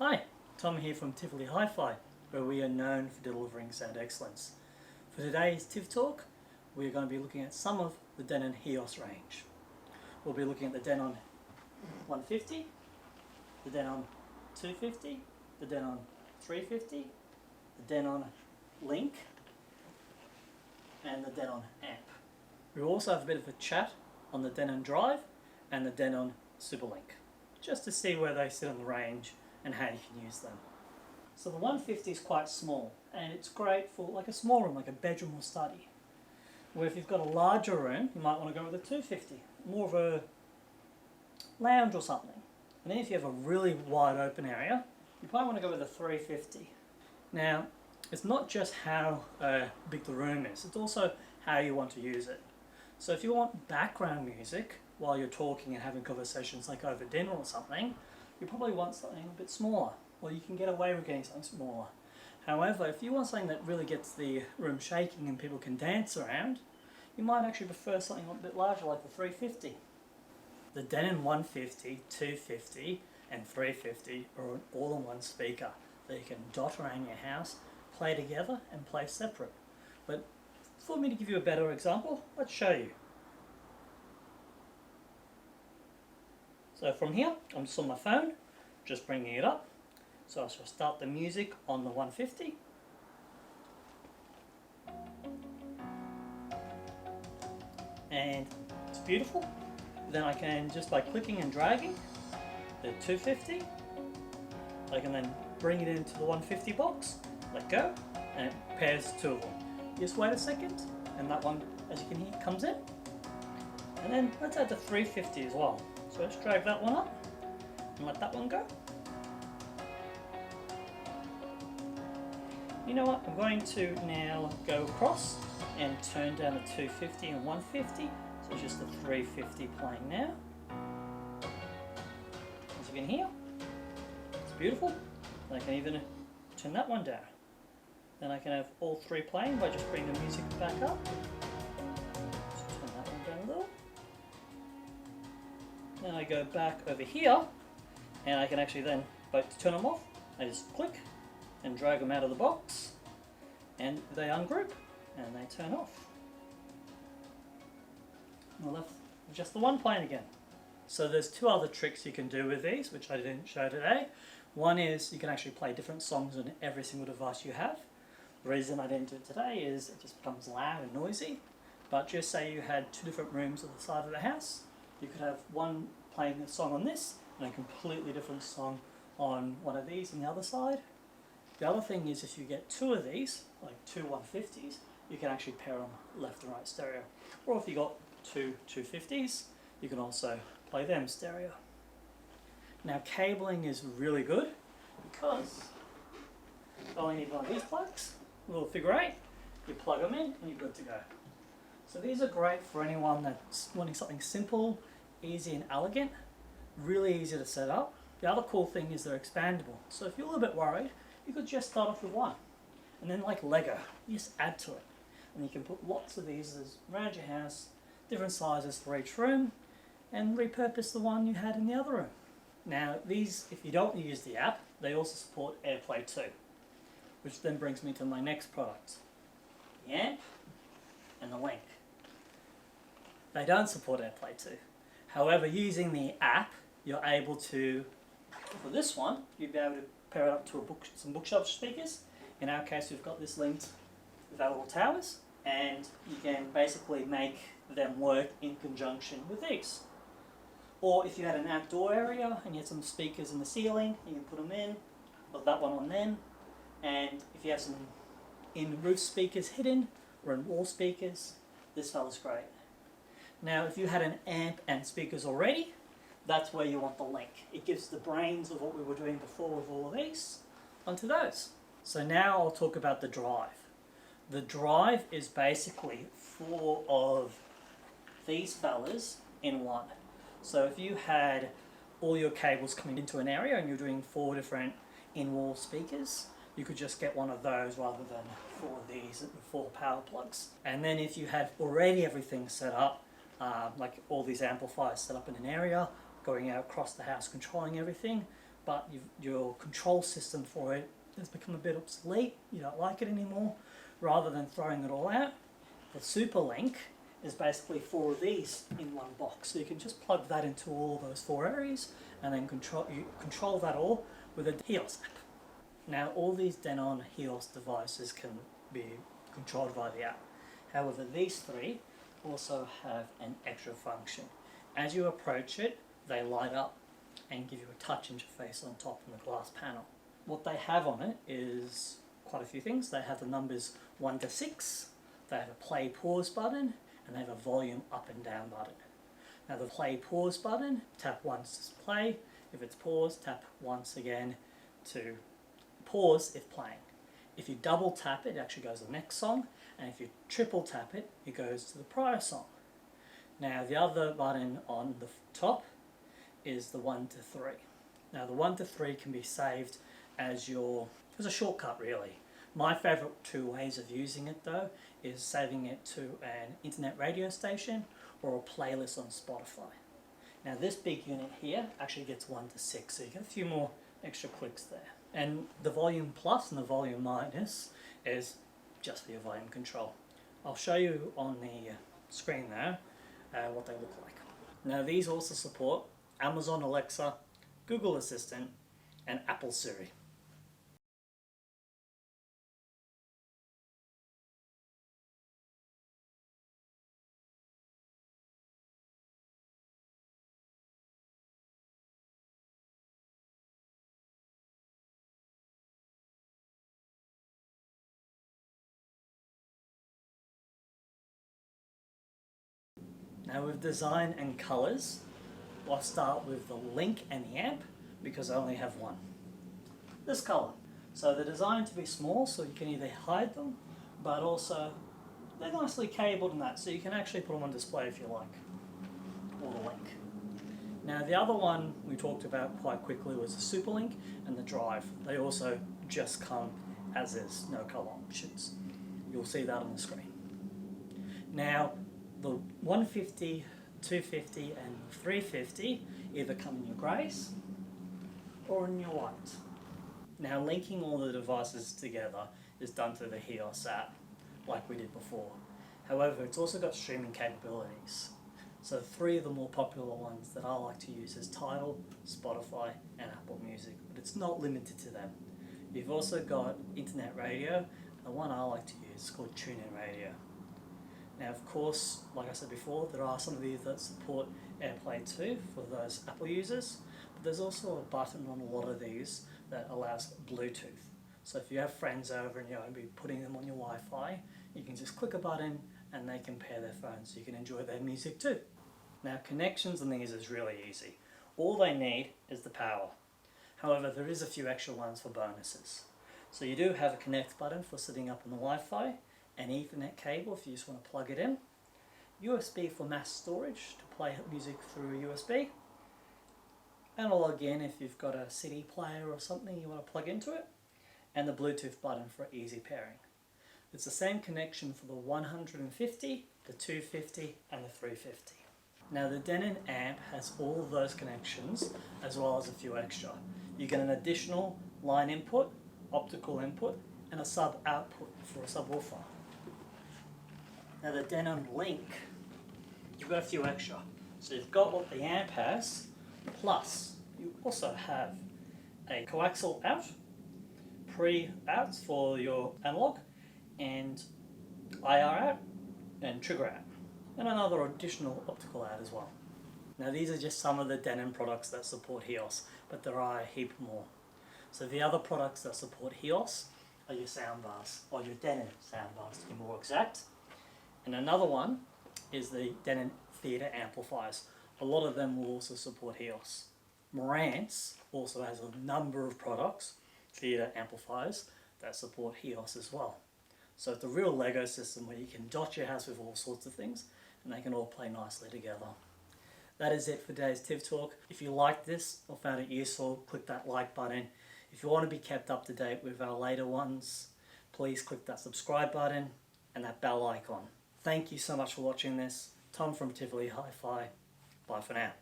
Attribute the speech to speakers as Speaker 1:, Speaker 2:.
Speaker 1: Hi, Tom here from Tivoli Hi-Fi, where we are known for delivering sound excellence. For today's TIV Talk, we're going to be looking at some of the Denon HEOS range. We'll be looking at the Denon 150, the Denon 250, the Denon 350, the Denon Link, and the Denon Amp. We will also have a bit of a chat on the Denon Drive and the Denon SuperLink, just to see where they sit on the range and how you can use them. So the 150 is quite small, and it's great for like a small room, like a bedroom or study. Where if you've got a larger room, you might want to go with a 250, more of a lounge or something. And then if you have a really wide open area, you probably want to go with a 350. Now, it's not just how big the room is, it's also how you want to use it. So if you want background music while you're talking and having conversations like over dinner or something, you probably want something a bit smaller, or you can get away with getting something smaller. However, if you want something that really gets the room shaking and people can dance around, you might actually prefer something a bit larger like the 350. The Denon 150, 250 and 350 are an all-in-one speaker that you can dot around your house, play together and play separate. But for me to give you a better example, let's show you. So from here, I'm just on my phone, just bringing it up. So I shall start the music on the 150. And it's beautiful. Then I can, just by clicking and dragging the 250, I can then bring it into the 150 box, let go, and it pairs two of them. Just wait a second, and that one, as you can hear, comes in. And then let's add the 350 as well. So let's drag that one up and let that one go. You know what, I'm going to now go across and turn down the 250 and 150. So it's just the 350 playing now. As you can hear, it's beautiful. And I can even turn that one down. Then I can have all three playing by just bringing the music back up. Just turn that one down a little. Then I go back over here, and I can actually then, both to turn them off, I just click and drag them out of the box, and they ungroup, and they turn off. On the left, just the one playing again. So there's two other tricks you can do with these, which I didn't show today. One is you can actually play different songs on every single device you have. The reason I didn't do it today is it just becomes loud and noisy. But just say you had two different rooms on the side of the house, you could have one playing a song on this and a completely different song on one of these on the other side. The other thing is if you get two of these, like two 150s, you can actually pair them left and right stereo. Or if you got two 250s, you can also play them stereo. Now cabling is really good because you only need one of these plugs, a little figure 8, you plug them in and you're good to go. So these are great for anyone that's wanting something simple, easy and elegant, really easy to set up. The other cool thing is they're expandable. So if you're a little bit worried, you could just start off with one. And then like Lego, you just add to it. And you can put lots of these around your house, different sizes for each room, and repurpose the one you had in the other room. Now these, if you don't use the app, they also support AirPlay too. Which then brings me to my next product, the Amp and the Link. They don't support AirPlay 2. However, using the app, you're able to, for this one, you'd be able to pair it up to some bookshelf speakers. In our case, we've got this linked with our little towers, and you can basically make them work in conjunction with these. Or if you had an outdoor area and you had some speakers in the ceiling, you can put them in, or that one on them. And if you have some in-roof speakers hidden, or in wall speakers, this fella's great. Now if you had an amp and speakers already, that's where you want the Link. It gives the brains of what we were doing before with all of these onto those. So now I'll talk about the Drive. The Drive is basically 4 of these fellas in one. So if you had all your cables coming into an area and you're doing 4 different in-wall speakers, you could just get one of those rather than 4 of these with 4 power plugs. And then if you had already everything set up, like all these amplifiers set up in an area, going out across the house controlling everything, but your control system for it has become a bit obsolete, you don't like it anymore, rather than throwing it all out, the SuperLink is basically 4 of these in one box. So you can just plug that into all those 4 areas and then control that all with a HEOS app. Now all these Denon HEOS devices can be controlled via the app. However, these 3 also have an extra function. As you approach it, they light up and give you a touch interface on top in the glass panel. What they have on it is quite a few things. They have the numbers 1 to 6, they have a play pause button, and they have a volume up and down button. Now the play pause button, tap once to play. If it's paused, tap once again to pause if playing. If you double tap it, it actually goes to the next song, and if you triple tap it, it goes to the prior song. Now the other button on the top is the 1 to 3. Now the 1 to 3 can be saved as a shortcut really. My favourite 2 ways of using it though is saving it to an internet radio station or a playlist on Spotify. Now this big unit here actually gets 1 to 6, so you get a few more extra clicks there. And the volume plus and the volume minus is just for your volume control. I'll show you on the screen there what they look like. Now these also support Amazon Alexa, Google Assistant and Apple Siri. Now with design and colours, I'll start with the link and the amp because I only have one. This colour. So they're designed to be small so you can either hide them, but also they're nicely cabled and that, so you can actually put them on display if you like. Or the link. Now the other one we talked about quite quickly was the SuperLink and the drive. They also just come as is, no colour options. You'll see that on the screen. Now the 150, 250 and 350 either come in your greys or in your white. Now linking all the devices together is done through the HEOS app like we did before. However, it's also got streaming capabilities. So 3 of the more popular ones that I like to use is Tidal, Spotify and Apple Music, but it's not limited to them. You've also got internet radio. The one I like to use is called TuneIn Radio. Now of course, like I said before, there are some of these that support AirPlay 2 for those Apple users, but there's also a button on a lot of these that allows Bluetooth. So if you have friends over and you're going to be putting them on your Wi-Fi, you can just click a button and they can pair their phones so you can enjoy their music too. Now connections on these is really easy. All they need is the power. However, there is a few extra ones for bonuses. So you do have a connect button for setting up on the Wi-Fi, an Ethernet cable if you just want to plug it in, USB for mass storage to play music through USB, and a login if you've got a CD player or something you want to plug into it, and the Bluetooth button for easy pairing. It's the same connection for the 150, the 250 and the 350. Now the Denon amp has all of those connections as well as a few extra. You get an additional line input, optical input and a sub output for a subwoofer. Now the Denon Link, you've got a few extra. So you've got what the amp has, plus you also have a coaxial out, pre-outs for your analog, and IR out, and trigger out, and another additional optical out as well. Now these are just some of the Denon products that support HEOS, but there are a heap more. So the other products that support HEOS are your soundbars, or your Denon soundbars to be more exact. And another one is the Denon theatre amplifiers. A lot of them will also support HEOS. Marantz also has a number of products, theatre amplifiers, that support HEOS as well. So it's a real Lego system where you can dot your house with all sorts of things and they can all play nicely together. That is it for today's TIV Talk. If you liked this or found it useful, click that like button. If you want to be kept up to date with our later ones, please click that subscribe button and that bell icon. Thank you so much for watching this. Tom from Tivoli Hi-Fi. Bye for now.